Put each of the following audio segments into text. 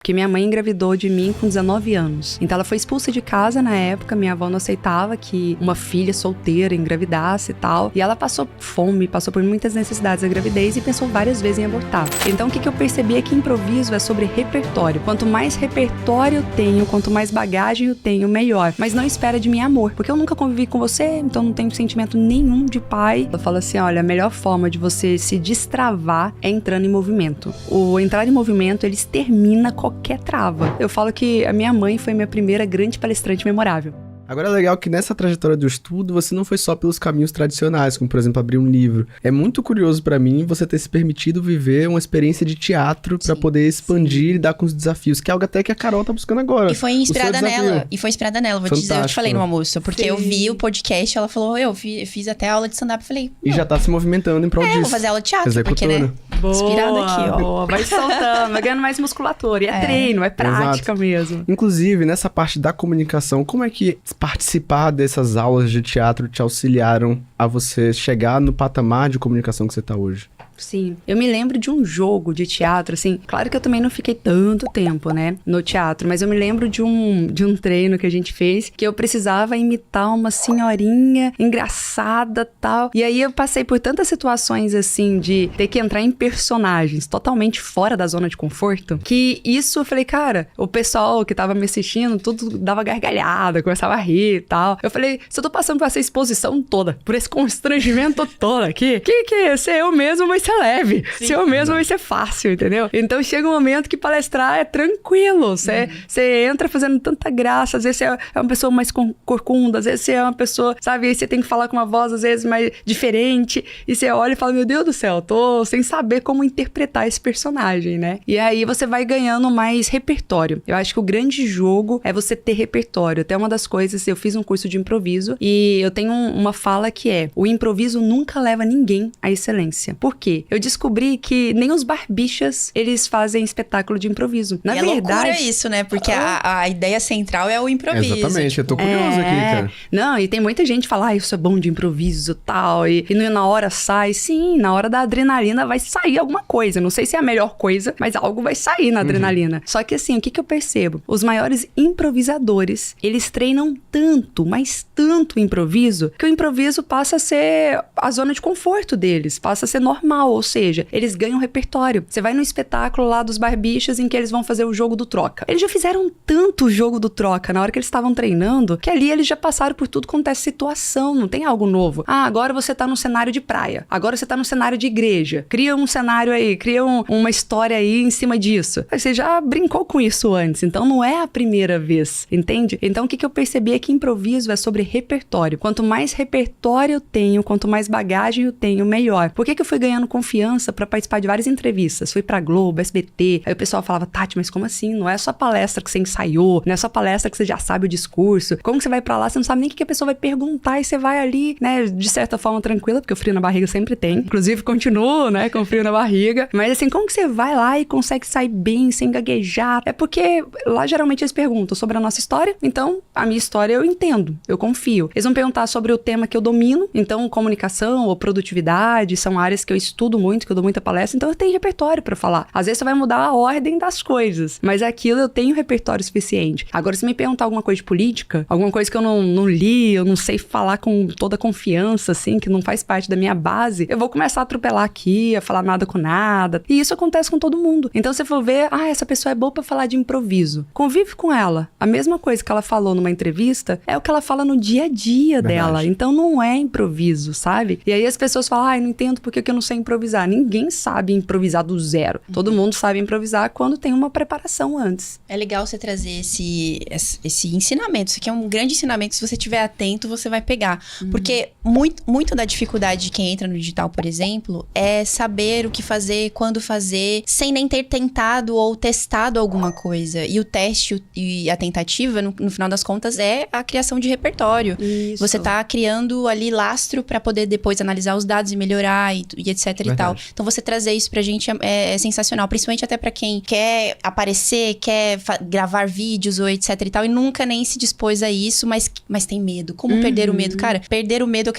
Porque minha mãe engravidou de mim com 19 anos. Então ela foi expulsa de casa na época, minha avó não aceitava que uma filha solteira engravidasse e tal. E ela passou fome, passou por muitas necessidades da gravidez e pensou várias vezes em abortar. Então o que eu percebi é que improviso é sobre repertório. Quanto mais repertório eu tenho, quanto mais bagagem eu tenho, melhor. Mas não espera de mim amor, porque eu nunca convivi com você, então não tenho sentimento nenhum de pai. Eu falo assim, olha, a melhor forma de você se destravar é entrando em movimento. O entrar em movimento, ele extermina qualquer trava. Eu falo que a minha mãe foi minha primeira grande palestrante memorável. Agora é legal que nessa trajetória do estudo, você não foi só pelos caminhos tradicionais, como por exemplo abrir um livro. É muito curioso pra mim você ter se permitido viver uma experiência de teatro pra poder expandir e lidar com os desafios, que é algo até que a Carol tá buscando agora. E foi inspirada nela. Vou te dizer, eu te falei no almoço, porque eu vi o podcast, ela falou, eu fiz até aula de stand-up, falei... E já tá se movimentando em prol disso. Vou fazer aula de teatro, executando. porque, né? Boa, inspirada aqui, ó. Boa, vai soltando, vai ganhando mais musculatura. E é treino, é prática mesmo. Inclusive, nessa parte da comunicação, como é que participar dessas aulas de teatro te auxiliaram a você chegar no patamar de comunicação que você tá hoje? Sim, eu me lembro de um jogo de teatro, assim, claro que eu também não fiquei tanto tempo, né, no teatro, mas eu me lembro de um treino que a gente fez, que eu precisava imitar uma senhorinha engraçada, tal, e aí eu passei por tantas situações, assim, de ter que entrar em personagens totalmente fora da zona de conforto, que isso, eu falei, cara, o pessoal que tava me assistindo, tudo dava gargalhada, começava a rir e tal, eu falei, se eu tô passando por essa exposição toda, por esse constrangimento todo aqui, que ser eu mesmo vai ser leve. Sim. Se eu mesmo vai ser fácil, entendeu? Então chega um momento que palestrar é tranquilo. Você entra fazendo tanta graça. Às vezes você é uma pessoa mais corcunda, às vezes você é uma pessoa, sabe? Aí você tem que falar com uma voz, às vezes, mais diferente. E você olha e fala, meu Deus do céu, tô sem saber como interpretar esse personagem, né? E aí você vai ganhando mais repertório. Eu acho que o grande jogo é você ter repertório. Até uma das coisas, eu fiz um curso de improviso e eu tenho uma fala que é, o improviso nunca leva ninguém à excelência. Por quê? Eu descobri que nem os barbichas, eles fazem espetáculo de improviso. Na verdade... É loucura isso, né? Porque a ideia central é o improviso. Exatamente, eu tô curioso aqui, cara. Não, e tem muita gente que fala, isso é bom de improviso e tal, e na hora sai. Sim, na hora da adrenalina vai sair alguma coisa. Não sei se é a melhor coisa, mas algo vai sair na adrenalina. Só que assim, o que eu percebo? Os maiores improvisadores, eles treinam tanto, mas tanto o improviso, que o improviso passa a ser a zona de conforto deles, passa a ser normal. Ou seja, eles ganham repertório. Você vai no espetáculo lá dos barbichas em que eles vão fazer o jogo do troca. Eles já fizeram tanto o jogo do troca na hora que eles estavam treinando, que ali eles já passaram por tudo quanto é situação, não tem algo novo. Ah, agora você tá num cenário de praia, agora você tá num cenário de igreja. Cria um cenário aí, cria uma história aí em cima disso. Você já brincou com isso antes, então não é a primeira vez, entende? Então o que eu percebi é que improviso é sobre repertório. Quanto mais repertório eu tenho, quanto mais bagagem eu tenho, melhor. Por que eu fui ganhando confiança pra participar de várias entrevistas? Fui pra Globo, SBT, aí o pessoal falava, Tati, mas como assim? Não é só palestra que você ensaiou, não é só palestra que você já sabe o discurso. Como que você vai pra lá, você não sabe nem o que a pessoa vai perguntar e você vai ali, né, de certa forma tranquila, porque o frio na barriga sempre tem. Inclusive, continuo, né, com frio na barriga. Mas assim, como que você vai lá e consegue sair bem, sem gaguejar? É porque lá geralmente eles perguntam sobre a nossa história, então a minha história eu entendo, eu confio. Eles vão perguntar sobre o tema que eu domino, então comunicação ou produtividade são áreas que eu estudo muito, que eu dou muita palestra, então eu tenho repertório pra falar. Às vezes você vai mudar a ordem das coisas, mas aquilo eu tenho repertório suficiente. Agora, se me perguntar alguma coisa de política, alguma coisa que eu não li, eu não sei falar com toda confiança, assim, que não faz parte da minha base, eu vou começar a atropelar aqui, a falar nada com nada. E isso acontece com todo mundo. Então, você for ver, essa pessoa é boa pra falar de improviso. Convive com ela. A mesma coisa que ela falou numa entrevista é o que ela fala no dia a dia dela. Então, não é improviso, sabe? E aí as pessoas falam, eu não entendo porque eu não sei improvisar. Ninguém sabe improvisar do zero. Todo mundo sabe improvisar quando tem uma preparação antes. É legal você trazer esse ensinamento. Isso aqui é um grande ensinamento. Se você estiver atento, você vai pegar. Porque muito da dificuldade de quem entra no digital, por exemplo, é saber o que fazer, quando fazer, sem nem ter tentado ou testado alguma coisa. E o teste e a tentativa, no final das contas, é a criação de repertório. Isso. Você tá criando ali lastro pra poder depois analisar os dados e melhorar e etc e tal. Então você trazer isso pra gente é sensacional, principalmente até pra quem quer aparecer, quer gravar vídeos ou etc e tal, e nunca nem se dispôs a isso, mas tem medo. Como perder o medo? Cara, perder o medo,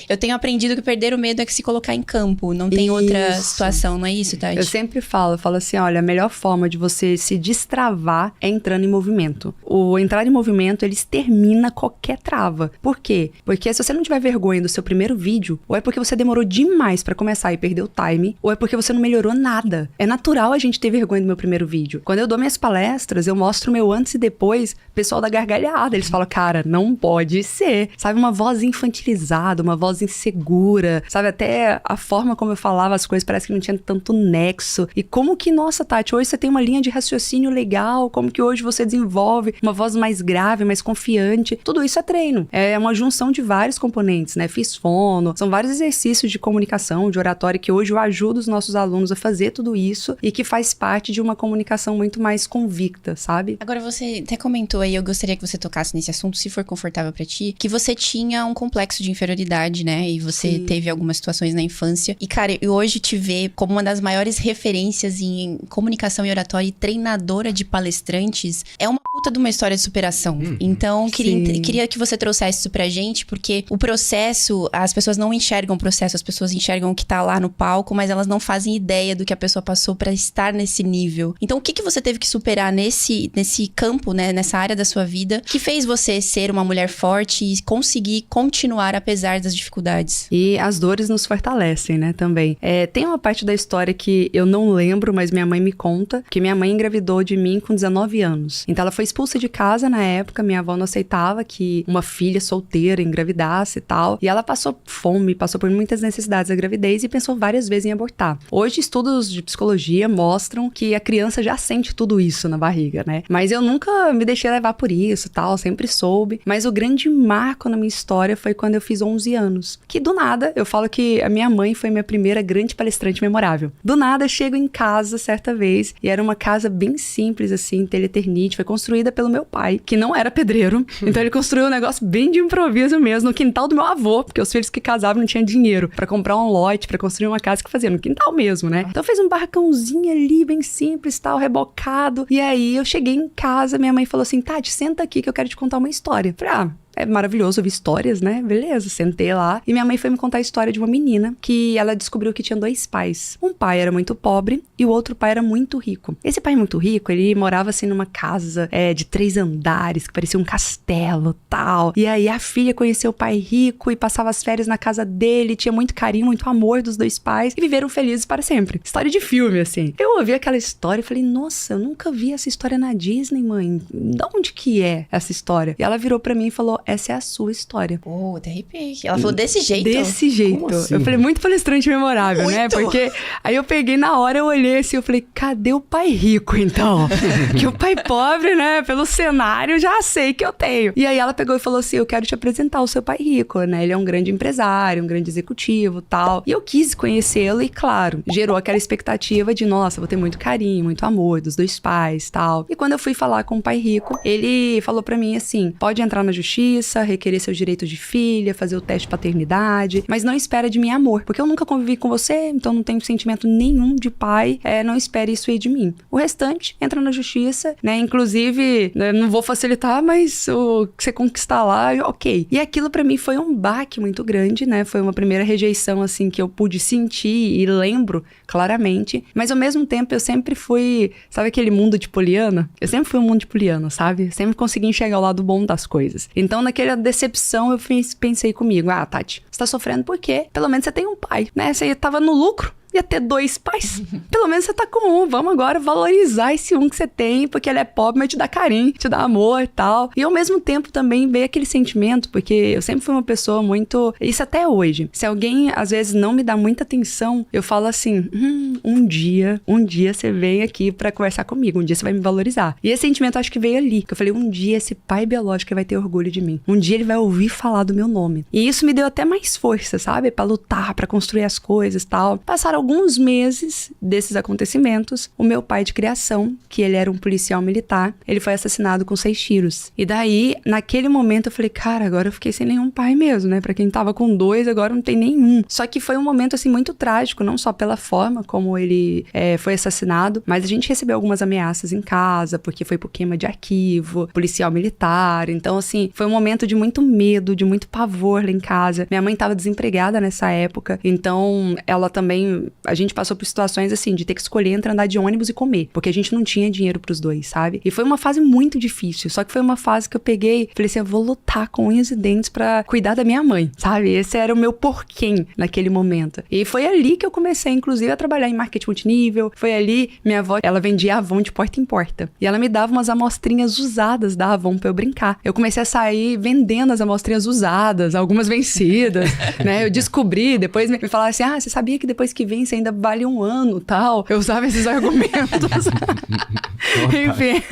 eu tenho aprendido que perder o medo é que se colocar em campo, não tem outra situação, não é isso, Tati? Eu sempre falo assim, olha, a melhor forma de você se destravar é entrando em movimento. O entrar em movimento, ele extermina qualquer trava. Por quê? Porque se você não tiver vergonha do seu primeiro vídeo, ou é porque você demorou demais pra começar e perdeu o time, ou é porque você não melhorou nada. É natural a gente ter vergonha do meu primeiro vídeo. Quando eu dou minhas palestras, eu mostro o meu antes e depois, o pessoal da gargalhada, eles falam, cara, não pode ser. Sabe, uma voz infantilizada, uma voz insegura, sabe, até a forma como eu falava as coisas parece que não tinha tanto nexo. E como que, nossa, Tati, hoje você tem uma linha de raciocínio legal, como que hoje você desenvolve uma voz mais grave, mais confiante. Tudo isso é treino. É uma junção de vários componentes, né? Fiz fono, são vários exercícios de comunicação, de oratória, que hoje eu ajudo os nossos alunos a fazer tudo isso e que faz parte de uma comunicação muito mais convicta, sabe? Agora, você até comentou aí, eu gostaria que você tocasse nesse assunto, se for confortável pra ti, que você tinha um complexo de inferioridade, né? E você teve algumas situações na infância. E, cara, eu hoje te ver como uma das maiores referências em comunicação e oratória e treinadora de palestrantes, é uma puta de uma história de superação. Então, queria que você trouxesse isso pra gente, porque o processo, as pessoas não enxergam o processo, as pessoas enxergam o que tá lá no palco, mas elas não fazem ideia do que a pessoa passou pra estar nesse nível. Então, o que você teve que superar nesse campo, né, nessa área da sua vida, que fez você ser uma mulher forte e conseguir continuar apesar das dificuldades? E as dores nos fortalecem, né, também. Tem uma parte da história que eu não lembro, mas minha mãe me conta, que minha mãe engravidou de mim com 19 anos. Então ela foi expulsa de casa na época, minha avó não aceitava que uma filha solteira engravidasse e tal. E ela passou fome, passou por muitas necessidades da gravidez e pensou várias vezes em abortar. Hoje, estudos de psicologia mostram que a criança já sente tudo isso na barriga, né? Mas eu nunca me deixei levar por isso, tal, sempre soube. Mas o grande marco na minha história foi quando eu fiz 11 anos. Que do nada, eu falo que a minha mãe foi minha primeira grande palestrante memorável. Do nada, eu chego em casa certa vez, e era uma casa bem simples, assim, telha-eternite, foi construída pelo meu pai, que não era pedreiro. Então ele construiu um negócio bem de improviso mesmo, no quintal do meu avô, porque os filhos que casavam não tinham dinheiro pra comprar um lote, pra construir uma casa que fazia no quintal mesmo, né? Então fez um barracãozinho ali, bem simples, tal, rebocado. E aí eu cheguei em casa, minha mãe falou assim, Tati, senta aqui que eu quero te contar uma história. Falei, é maravilhoso ouvir histórias, né? Beleza, sentei lá. E minha mãe foi me contar a história de uma menina que ela descobriu que tinha 2 pais. Um pai era muito pobre e o outro pai era muito rico. Esse pai muito rico, ele morava assim numa casa de 3 andares, que parecia um castelo, tal. E aí a filha conheceu o pai rico e passava as férias na casa dele, tinha muito carinho, muito amor dos 2 pais e viveram felizes para sempre. História de filme, assim. Eu ouvi aquela história e falei, nossa, eu nunca vi essa história na Disney, mãe. De onde que é essa história? E ela virou pra mim e falou, essa é a sua história. Até arrepiei. Ela falou desse jeito? Desse jeito. Como assim? Eu falei, muito palestrante memorável, muito. Né? Porque aí eu peguei na hora, eu olhei assim, eu falei, cadê o pai rico, então? Que o pai pobre, né, pelo cenário, já sei que eu tenho. E aí ela pegou e falou assim, eu quero te apresentar o seu pai rico, né? Ele é um grande empresário, um grande executivo, tal. E eu quis conhecê-lo e, claro, gerou aquela expectativa de, nossa, vou ter muito carinho, muito amor dos 2 pais, tal. E quando eu fui falar com o pai rico, ele falou pra mim assim, pode entrar na justiça, requerer seus direitos de filha, fazer o teste de paternidade, mas não espera de mim amor, porque eu nunca convivi com você, então não tenho sentimento nenhum de pai, não espere isso aí de mim. O restante, entra na justiça, né, inclusive, não vou facilitar, mas o que você conquistar lá, ok. E aquilo pra mim foi um baque muito grande, né, foi uma primeira rejeição, assim, que eu pude sentir e lembro claramente, mas ao mesmo tempo eu sempre fui, sabe aquele mundo de poliana? Eu sempre fui um mundo de poliana, sabe? Sempre consegui enxergar o lado bom das coisas. Então, naquela decepção, eu pensei comigo, Tati, você tá sofrendo por quê? Pelo menos você tem um pai, né? Você tava no lucro, ia ter 2 pais. Pelo menos você tá com um. Vamos agora valorizar esse um que você tem, porque ele é pobre, mas te dá carinho, te dá amor e tal. E ao mesmo tempo também veio aquele sentimento, porque eu sempre fui uma pessoa muito... Isso até hoje. Se alguém, às vezes, não me dá muita atenção, eu falo assim, um dia você vem aqui pra conversar comigo, um dia você vai me valorizar. E esse sentimento acho que veio ali, que eu falei, um dia esse pai biológico vai ter orgulho de mim. Um dia ele vai ouvir falar do meu nome. E isso me deu até mais força, sabe? Pra lutar, pra construir as coisas e tal. Passaram alguns meses desses acontecimentos, o meu pai de criação, que ele era um policial militar, ele foi assassinado com 6 tiros. E daí, naquele momento, eu falei, cara, agora eu fiquei sem nenhum pai mesmo, né? Pra quem tava com 2, agora não tem nenhum. Só que foi um momento, assim, muito trágico, não só pela forma como ele foi assassinado, mas a gente recebeu algumas ameaças em casa, porque foi por queima de arquivo, policial militar. Então, assim, foi um momento de muito medo, de muito pavor lá em casa. Minha mãe tava desempregada nessa época, então ela também... A gente passou por situações, assim, de ter que escolher entre andar de ônibus e comer, porque a gente não tinha dinheiro pros 2, sabe? E foi uma fase muito difícil, só que foi uma fase que eu peguei, falei assim, eu vou lutar com unhas e dentes pra cuidar da minha mãe, sabe? Esse era o meu porquê naquele momento. E foi ali que eu comecei, inclusive, a trabalhar em marketing multinível. Foi ali, minha avó, ela vendia Avon de porta em porta. E ela me dava umas amostrinhas usadas da Avon pra eu brincar. Eu comecei a sair vendendo as amostrinhas usadas, algumas vencidas, né? Eu descobri, depois me falaram assim, você sabia que depois que vence ainda vale 1 ano, tal? Eu usava esses argumentos. Enfim,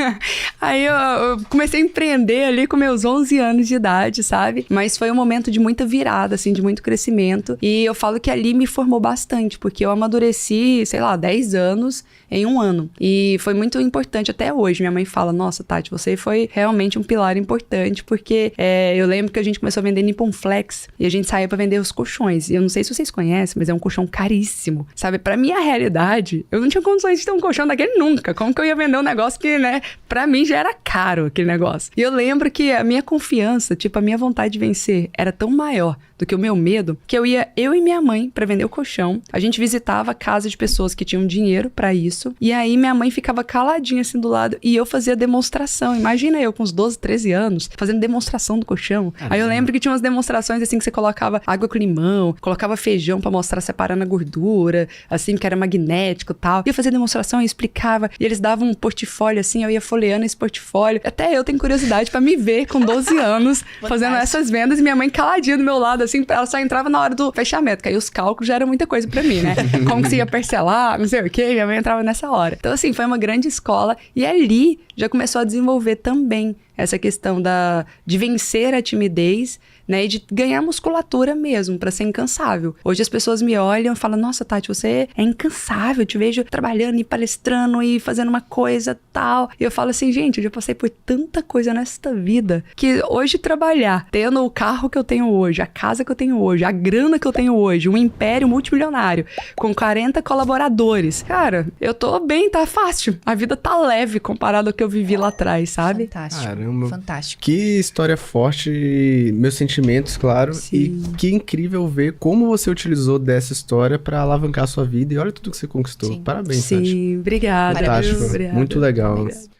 aí eu comecei a empreender ali com meus 11 anos de idade, sabe? Mas foi um momento de muita virada, assim, de muito crescimento. E eu falo que ali me formou bastante, porque eu amadureci, sei lá, 10 anos em 1 ano. E foi muito importante até hoje. Minha mãe fala, nossa, Tati, você foi realmente um pilar importante, porque eu lembro que a gente começou a vender Nippon Flex e a gente saía pra vender os colchões. E eu não sei se vocês conhecem, mas é um colchão caríssimo, sabe? Pra minha realidade, eu não tinha condições de ter um colchão daquele nunca. Como que eu ia vender um negócio que, né, pra mim já era caro aquele negócio. E eu lembro que a minha confiança, tipo, a minha vontade de vencer era tão maior do que o meu medo, que eu e minha mãe pra vender o colchão. A gente visitava a casa de pessoas que tinham dinheiro pra isso. E aí minha mãe ficava caladinha assim do lado e eu fazia demonstração. Imagina eu com uns 12, 13 anos fazendo demonstração do colchão. Aí eu lembro que tinha umas demonstrações assim que você colocava água com limão, colocava feijão pra mostrar separando a gordura, assim, que era magnético e tal. E eu fazia demonstração e explicava. E eles davam um portfólio assim, eu ia folheando esse portfólio. Até eu tenho curiosidade pra me ver com 12 anos fazendo essas vendas e minha mãe caladinha do meu lado, assim, ela só entrava na hora do fechamento, que aí os cálculos já eram muita coisa pra mim, né? Como que você ia parcelar, não sei o quê, minha mãe entrava nessa hora. Então, assim, foi uma grande escola e ali já começou a desenvolver também essa questão de vencer a timidez, né, e de ganhar musculatura mesmo, pra ser incansável. Hoje as pessoas me olham e falam, nossa, Tati, você é incansável, eu te vejo trabalhando e palestrando e fazendo uma coisa tal. E eu falo assim, gente, eu já passei por tanta coisa nesta vida, que hoje trabalhar, tendo o carro que eu tenho hoje, a casa que eu tenho hoje, a grana que eu tenho hoje, um império multimilionário, com 40 colaboradores, cara, eu tô bem, tá fácil. A vida tá leve comparado ao que eu vivi lá atrás, sabe? Fantástico. Caramba. Fantástico. Que história forte, meus sentimentos, claro. Sim. E que incrível ver como você utilizou dessa história pra alavancar a sua vida. E olha tudo que você conquistou. Sim. Parabéns, Tati. Sim, obrigada. Fantástico. Obrigada. Muito legal. Obrigada.